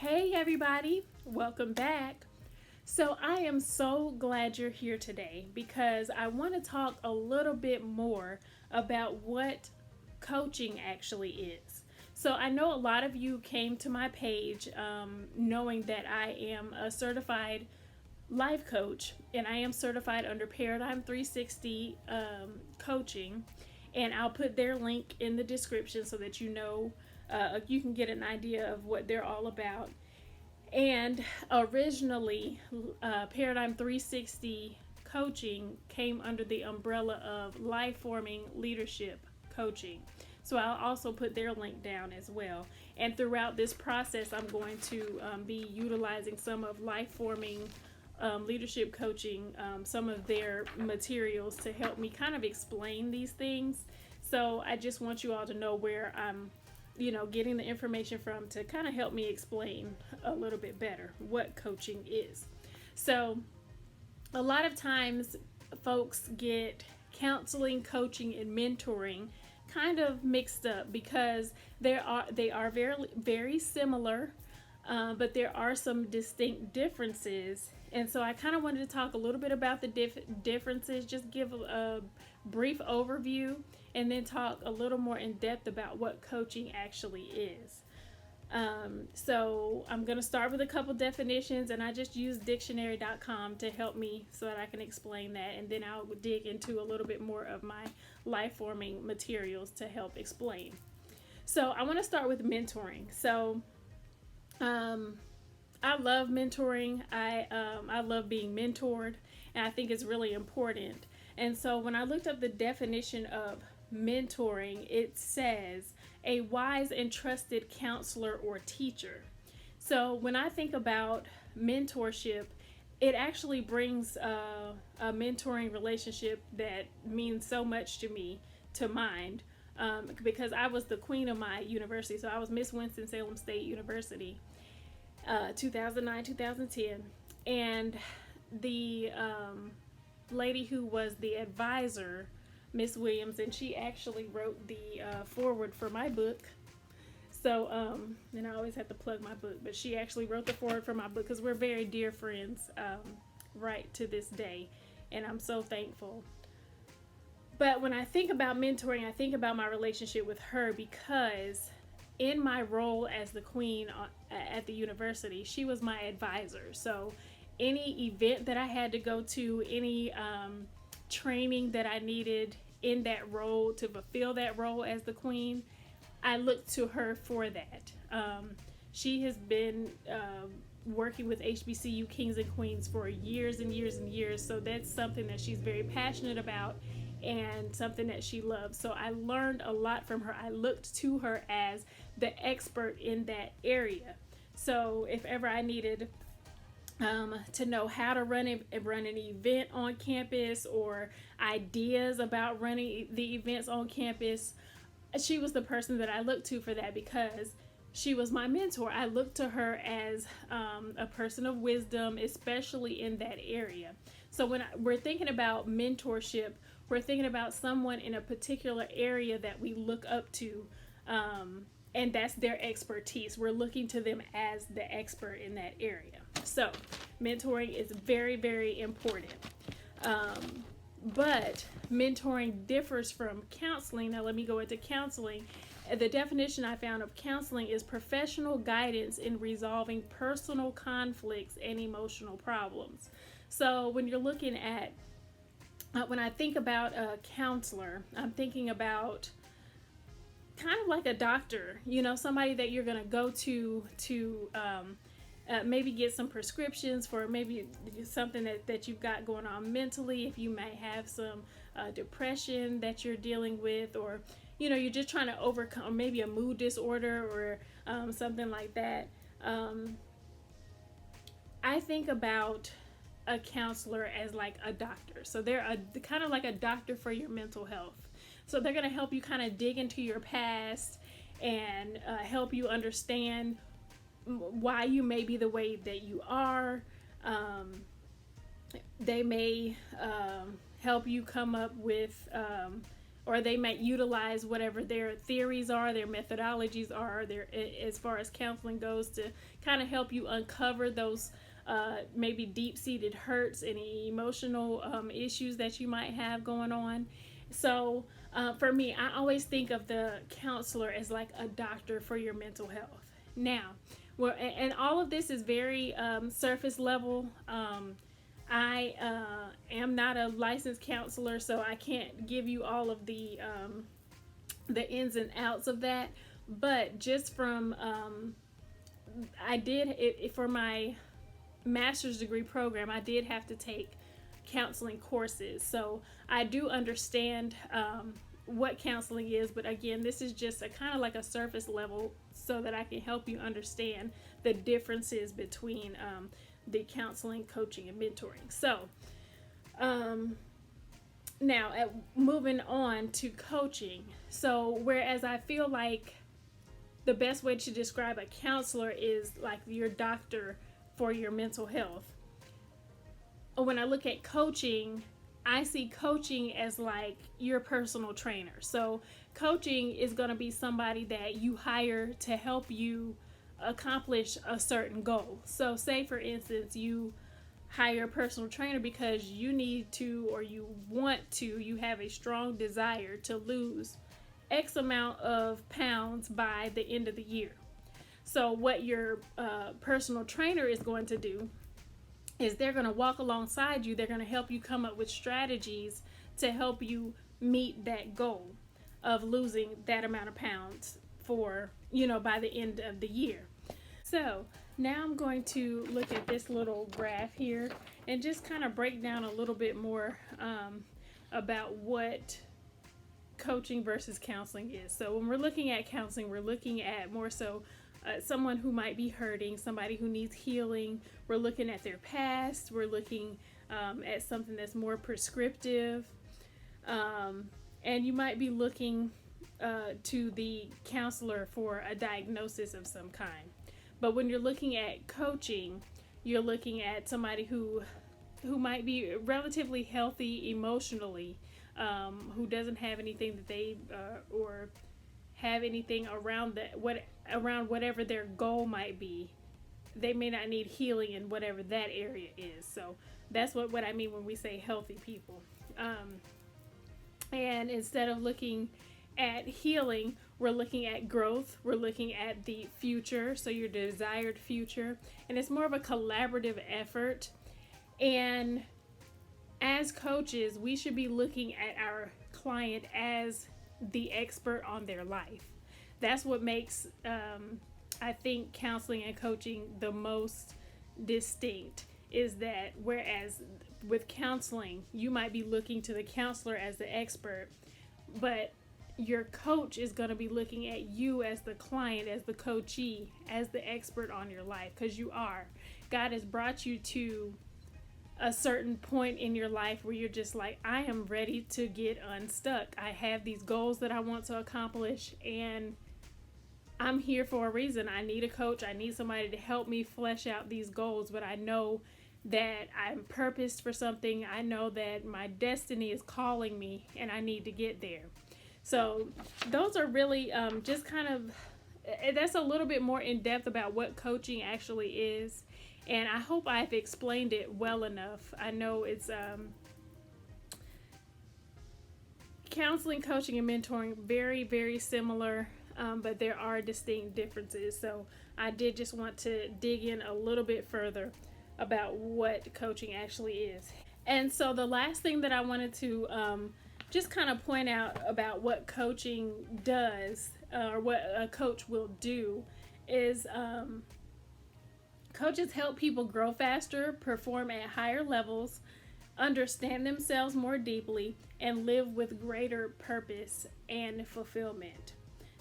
Hey, everybody, welcome back. So, I am so glad you're here today because I want to talk a little bit more about what coaching actually is. So, I know a lot of you came to my page knowing that I am a certified life coach and I am certified under Paradigm 360 coaching. And I'll put their link in the description so that you can get an idea of what they're all about. And originally, Paradigm 360 coaching came under the umbrella of life forming leadership coaching. So I'll also put their link down as well. And throughout this process, I'm going to be utilizing some of life forming leadership coaching, some of their materials to help me kind of explain these things. So I just want you all to know where I'm getting the information from to kind of help me explain a little bit better what coaching is. So, a lot of times folks get counseling, coaching, and mentoring kind of mixed up because they are very similar, but there are some distinct differences. And so I kind of wanted to talk a little bit about the differences, just give a brief overview, and then talk a little more in depth about what coaching actually is. So I'm going to start with a couple definitions, and I just use dictionary.com to help me so that I can explain that, and then I'll dig into a little bit more of my life forming materials to help explain. So I want to start with mentoring. So I love mentoring. I love being mentored, and I think it's really important. And so when I looked up the definition of mentoring, it says a wise and trusted counselor or teacher. So when I think about mentorship, it actually brings a mentoring relationship that means so much to me to mind, because I was the queen of my university. So I was Miss Winston-Salem State University, 2009, 2010. And the lady who was the advisor, Miss Williams, and she actually wrote the foreword for my book. So, and I always have to plug my book, but she actually wrote the foreword for my book because we're very dear friends right to this day, and I'm so thankful. But when I think about mentoring, I think about my relationship with her because in my role as the queen at the university, she was my advisor. So any event that I had to go to, any training that I needed in that role to fulfill that role as the queen, I looked to her for that. She has been working with HBCU Kings and Queens for years and years and years, so that's something that she's very passionate about and something that she loves. So I learned a lot from her. I looked to her as the expert in that area. So if ever I needed to know how to run an event on campus or ideas about running the events on campus, she was the person that I looked to for that because she was my mentor. I looked to her as a person of wisdom, especially in that area. So when we're thinking about mentorship, we're thinking about someone in a particular area that we look up to, and that's their expertise. We're looking to them as the expert in that area. So mentoring is very, very important. But mentoring differs from counseling. Now let me go into counseling. The definition I found of counseling is professional guidance in resolving personal conflicts and emotional problems. So when you're looking at, when I think about a counselor, I'm thinking about kind of like a doctor, somebody that you're going to go to maybe get some prescriptions for maybe something that you've got going on mentally. If you may have some depression that you're dealing with, or you're just trying to overcome maybe a mood disorder or something like that. I think about a counselor as like a doctor. So they're kind of like a doctor for your mental health. So they're going to help you kind of dig into your past and help you understand why you may be the way that you are. They may help you come up with or they might utilize whatever their theories are, their methodologies are, their as far as counseling goes, to kind of help you uncover those maybe deep-seated hurts and emotional issues that you might have going on. So for me, I always think of the counselor as like a doctor for your mental health. Now, well, and all of this is very surface level. I am not a licensed counselor, so I can't give you all of the ins and outs of that. But just from I did it for my master's degree program. I did have to take counseling courses, so I do understand what counseling is. But again, this is just a kind of like a surface level, so that I can help you understand the differences between the counseling, coaching, and mentoring. So now moving on to coaching. So whereas I feel like the best way to describe a counselor is like your doctor for your mental health, when I look at coaching, I see coaching as like your personal trainer. So coaching is going to be somebody that you hire to help you accomplish a certain goal. So say for instance, you hire a personal trainer because you need to, or you want to, you have a strong desire to lose X amount of pounds by the end of the year. So what your personal trainer is going to do is they're going to walk alongside you. They're going to help you come up with strategies to help you meet that goal of losing that amount of pounds for, by the end of the year. So now I'm going to look at this little graph here and just kind of break down a little bit more about what coaching versus counseling is. So when we're looking at counseling, we're looking at more so someone who might be hurting, somebody who needs healing. We're looking at their past. We're looking at something that's more prescriptive. And you might be looking to the counselor for a diagnosis of some kind. But when you're looking at coaching, you're looking at somebody who might be relatively healthy emotionally, who doesn't have anything that they or have anything around around whatever their goal might be. They may not need healing in whatever that area is. So that's what I mean when we say healthy people. And instead of looking at healing, we're looking at growth. We're looking at the future, so your desired future. And it's more of a collaborative effort. And as coaches, we should be looking at our client as the expert on their life. That's what makes, I think, counseling and coaching the most distinct, is that whereas with counseling, you might be looking to the counselor as the expert, but your coach is going to be looking at you as the client, as the coachee, as the expert on your life, because you are. God has brought you to a certain point in your life where you're just like, I am ready to get unstuck. I have these goals that I want to accomplish, and I'm here for a reason. I need a coach. I need somebody to help me flesh out these goals, but I know that I'm purposed for something. I know that my destiny is calling me and I need to get there. So those are really just kind of, that's a little bit more in depth about what coaching actually is. And I hope I've explained it well enough. I know it's counseling, coaching, and mentoring, very, very similar, but there are distinct differences. So I did just want to dig in a little bit further about what coaching actually is. And so the last thing that I wanted to just kind of point out about what coaching does, or what a coach will do, is coaches help people grow faster, perform at higher levels, understand themselves more deeply, and live with greater purpose and fulfillment.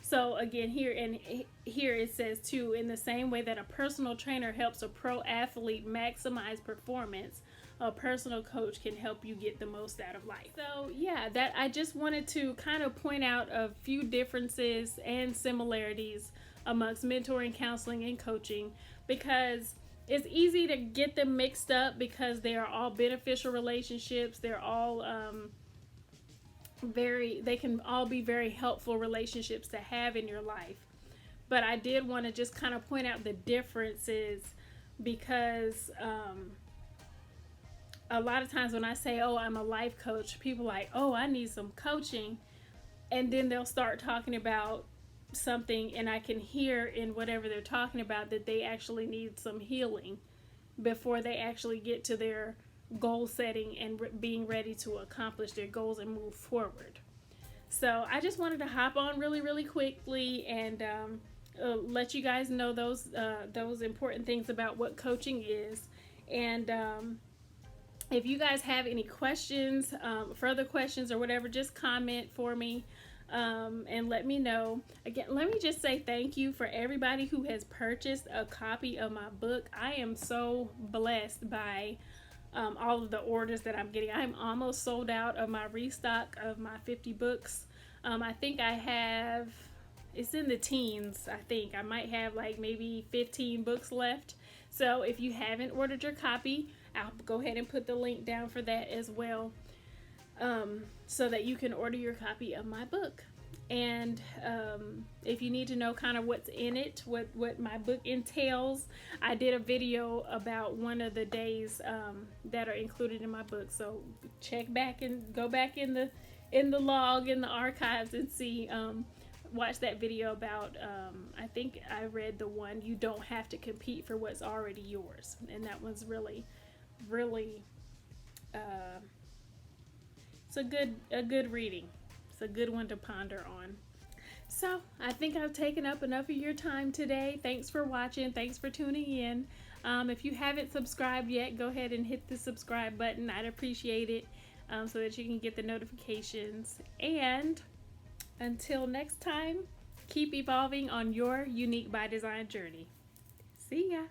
So again, here it says too, in the same way that a personal trainer helps a pro athlete maximize performance, a personal coach can help you get the most out of life. So yeah, that I just wanted to kind of point out a few differences and similarities amongst mentoring, counseling, and coaching, because it's easy to get them mixed up because they are all beneficial relationships. They're all they can all be very helpful relationships to have in your life. But I did want to just kind of point out the differences because a lot of times when I say, oh, I'm a life coach, people are like, oh, I need some coaching. And then they'll start talking about something, and I can hear in whatever they're talking about that they actually need some healing before they actually get to their goal setting and being ready to accomplish their goals and move forward. So I just wanted to hop on really, really quickly and let you guys know those important things about what coaching is. And if you guys have any questions, further questions or whatever, just comment for me and let me know. Again, let me just say thank you for everybody who has purchased a copy of my book. I am so blessed by all of the orders that I'm getting. I'm almost sold out of my restock of my 50 books. I think I have, it's in the teens, I think. I might have like maybe 15 books left. So if you haven't ordered your copy, I'll go ahead and put the link down for that as well, so that you can order your copy of my book. And if you need to know kind of what's in it, what my book entails, I did a video about one of the days that are included in my book. So check back and go back in the log, in the archives, and see, watch that video about, I think I read the one, you don't have to compete for what's already yours. And that one's really, it's a good reading. It's a good one to ponder on. So I think I've taken up enough of your time today. Thanks for watching. Thanks for tuning in. If you haven't subscribed yet, go ahead and hit the subscribe button. I'd appreciate it, so that you can get the notifications. And until next time, keep evolving on your Unique by Design journey. See ya.